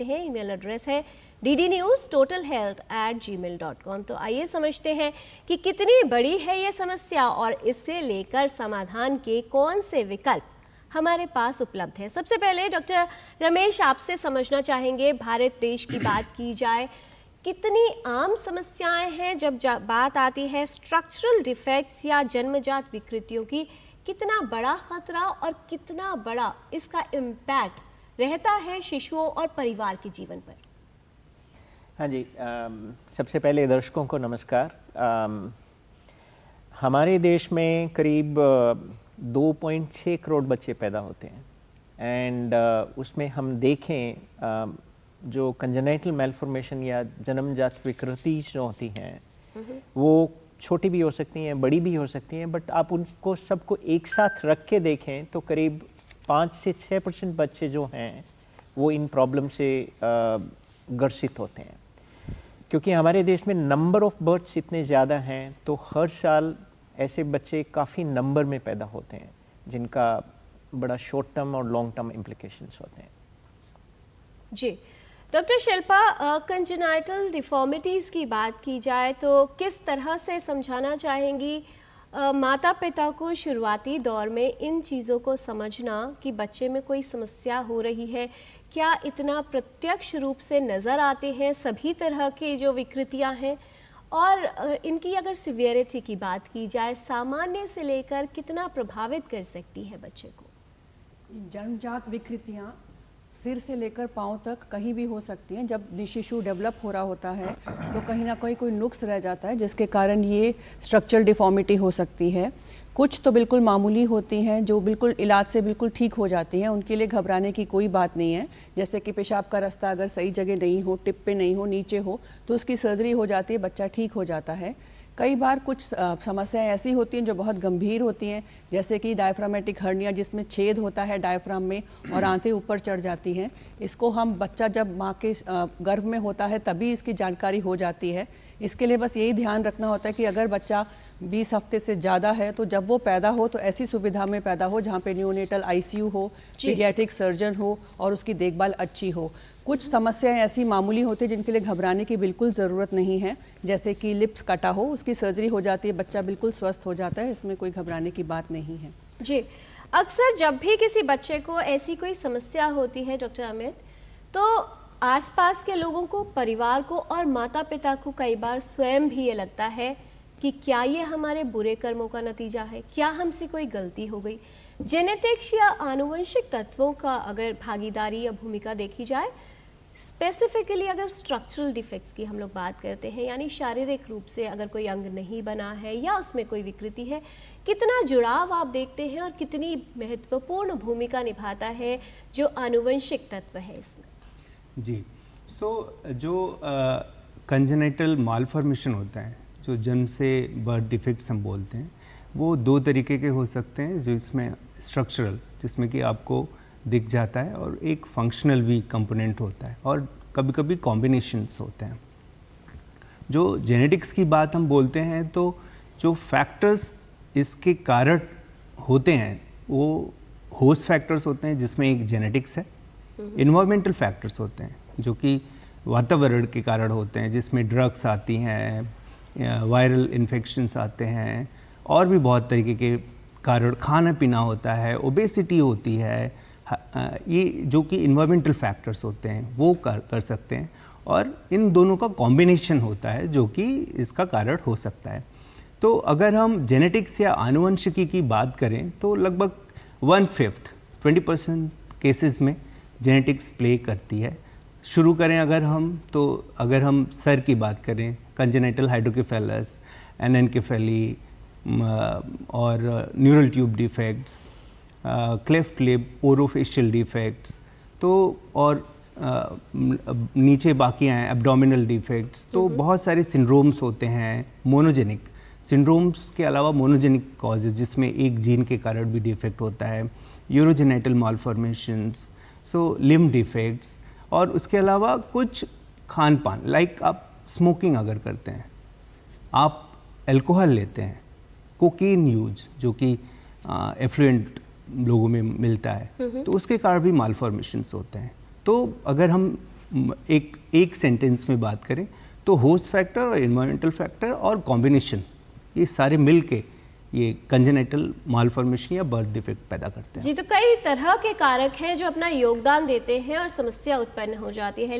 हैं। Email address है ddnews.totalhealth@gmail.com। तो आइए समझते हैं कि कितनी बड़ी है ये समस्या और इससे लेकर समाधान के कौन से विकल्प हमारे पास उपलब्ध हैं। सबसे पहले डॉक्टर रमेश आपसे समझना चाहेंगे, भारत देश की बात की जाए, कितनी आम समस्याएं हैं जब बात आती है स्ट्रक्चरल डिफेक्ट्स या जन्मजात विकृतियों की, कितना बड़ा खतरा और कितना बड़ा इसका इम्पैक्ट रहता है शिशुओं और परिवार के जीवन पर? हाँ जी, सबसे पहले दर्शकों को नमस्कार। हमारे देश में करीब 2.6 करोड़ बच्चे पैदा होते हैं एंड उसमें हम देखें जो कंजेनाइटल मैलफॉर्मेशन या जन्मजात विकृति जो होती हैं वो छोटी भी हो सकती हैं, बड़ी भी हो सकती हैं, बट आप उनको सबको एक साथ रख के देखें तो करीब 5 से 6% बच्चे जो हैं वो इन प्रॉब्लम से ग्रसित होते हैं। क्योंकि हमारे देश में नंबर ऑफ बर्थ्स इतने ज़्यादा हैं तो हर साल ऐसे बच्चे काफ़ी नंबर में पैदा होते हैं जिनका बड़ा शॉर्ट टर्म और लॉन्ग टर्म इम्प्लिकेशंस होते हैं। जी डॉक्टर शिल्पा, कंजेनाइटल डिफॉर्मिटीज़ की बात की जाए तो किस तरह से समझाना चाहेंगी माता पिता को शुरुआती दौर में इन चीज़ों को समझना कि बच्चे में कोई समस्या हो रही है? क्या इतना प्रत्यक्ष रूप से नज़र आते हैं सभी तरह के जो विकृतियां हैं, और इनकी अगर सिवियरिटी की बात की जाए सामान्य से लेकर कितना प्रभावित कर सकती है बच्चे को? जन्मजात विकृतियां सिर से लेकर पांव तक कहीं भी हो सकती हैं। जब शिशु डेवलप हो रहा होता है तो कहीं ना कहीं कोई नुक्स रह जाता है जिसके कारण ये स्ट्रक्चरल डिफॉर्मिटी हो सकती है। कुछ तो बिल्कुल मामूली होती हैं जो बिल्कुल इलाज से बिल्कुल ठीक हो जाती हैं, उनके लिए घबराने की कोई बात नहीं है। जैसे कि पेशाब का रास्ता अगर सही जगह नहीं हो, टिप पे नहीं हो, नीचे हो, तो उसकी सर्जरी हो जाती है, बच्चा ठीक हो जाता है। कई बार कुछ समस्याएं ऐसी होती हैं जो बहुत गंभीर होती हैं, जैसे कि डायफ्रामेटिक हर्निया जिसमें छेद होता है डायफ्राम में और आंतें ऊपर चढ़ जाती हैं। इसको हम बच्चा जब माँ के गर्भ में होता है तभी इसकी जानकारी हो जाती है। इसके लिए बस यही ध्यान रखना होता है कि अगर बच्चा 20 हफ्ते से ज़्यादा है तो जब वो पैदा हो तो ऐसी सुविधा में पैदा हो जहाँ पे न्यूनेटल आईसीयू हो, पीडियाट्रिक सर्जन हो और उसकी देखभाल अच्छी हो। कुछ समस्याएं ऐसी मामूली होती है जिनके लिए घबराने की बिल्कुल ज़रूरत नहीं है, जैसे कि लिप्स कटा हो, उसकी सर्जरी हो जाती है, बच्चा बिल्कुल स्वस्थ हो जाता है, इसमें कोई घबराने की बात नहीं है। जी, अक्सर जब भी किसी बच्चे को ऐसी कोई समस्या होती है डॉक्टर अमित, तो आसपास के लोगों को, परिवार को और माता पिता को कई बार स्वयं भी ये लगता है कि क्या ये हमारे बुरे कर्मों का नतीजा है, क्या हमसे कोई गलती हो गई। जेनेटिक्स या आनुवंशिक तत्वों का अगर भागीदारी या भूमिका देखी जाए, स्पेसिफिकली अगर स्ट्रक्चरल डिफेक्ट्स की हम लोग बात करते हैं, यानी शारीरिक रूप से अगर कोई अंग नहीं बना है या उसमें कोई विकृति है, कितना जुड़ाव आप देखते हैं और कितनी महत्वपूर्ण भूमिका निभाता है जो आनुवंशिक तत्व है इसमें? जी, जो कंजेनाइटल मालफॉर्मेशन होता है, जो जन्म से बर्थ डिफेक्ट्स हम बोलते हैं, वो 2 तरीके के हो सकते हैं। जो इसमें स्ट्रक्चरल, जिसमें कि आपको दिख जाता है, और एक फंक्शनल भी कंपोनेंट होता है, और कभी कभी कॉम्बिनेशंस होते हैं। जो जेनेटिक्स की बात हम बोलते हैं तो जो फैक्टर्स इसके कारण होते हैं वो होस्ट फैक्टर्स होते हैं जिसमें एक जेनेटिक्स है, इन्वायरमेंटल फैक्टर्स होते हैं जो कि वातावरण के कारण होते हैं, जिसमें ड्रग्स आती हैं, वायरल इन्फेक्शंस आते हैं, और भी बहुत तरीके के कारण, खाना पीना होता है, ओबेसिटी होती है, ये जो कि इन्वायरमेंटल फैक्टर्स होते हैं वो कर सकते हैं, और इन दोनों का कॉम्बिनेशन होता है जो कि इसका कारण हो सकता है। तो अगर हम जेनेटिक्स या आनुवंशिकी की बात करें तो लगभग 1/5 20% केसेस में जेनेटिक्स प्ले करती है। शुरू करें अगर हम सर की बात करें, कंजेनाइटल हाइड्रोकेफेलस, एनेनकेफेली और neural tube defects, cleft lip, orofacial defects, तो और नीचे बाकी हैं एब्डोमिनल डिफेक्ट्स, तो बहुत सारे सिंड्रोम्स होते हैं। मोनोजेनिक सिंड्रोम्स के अलावा मोनोजेनिक कॉजेज जिसमें एक जीन के कारण भी डिफेक्ट होता है, यूरोजेनाइटल मालफॉर्मेशंस, सो लिम्ब डिफेक्ट्स, और उसके अलावा कुछ खान पान, लाइक आप स्मोकिंग अगर करते हैं, आप अल्कोहल लेते हैं, कोकीन यूज जो कि एफ्लुएंट लोगों में मिलता है, तो उसके कारण भी मालफॉर्मेशंस होते हैं। तो अगर हम एक सेंटेंस में बात करें तो होस्ट फैक्टर और एनवायरमेंटल फैक्टर और कॉम्बिनेशन, ये सारे मिल के ये कंजेनिटल मालफॉर्मेशन या बर्थ डिफेक्ट पैदा करते हैं। जी, तो कई तरह के कारक हैं जो अपना योगदान देते हैं और समस्या उत्पन्न हो जाती है।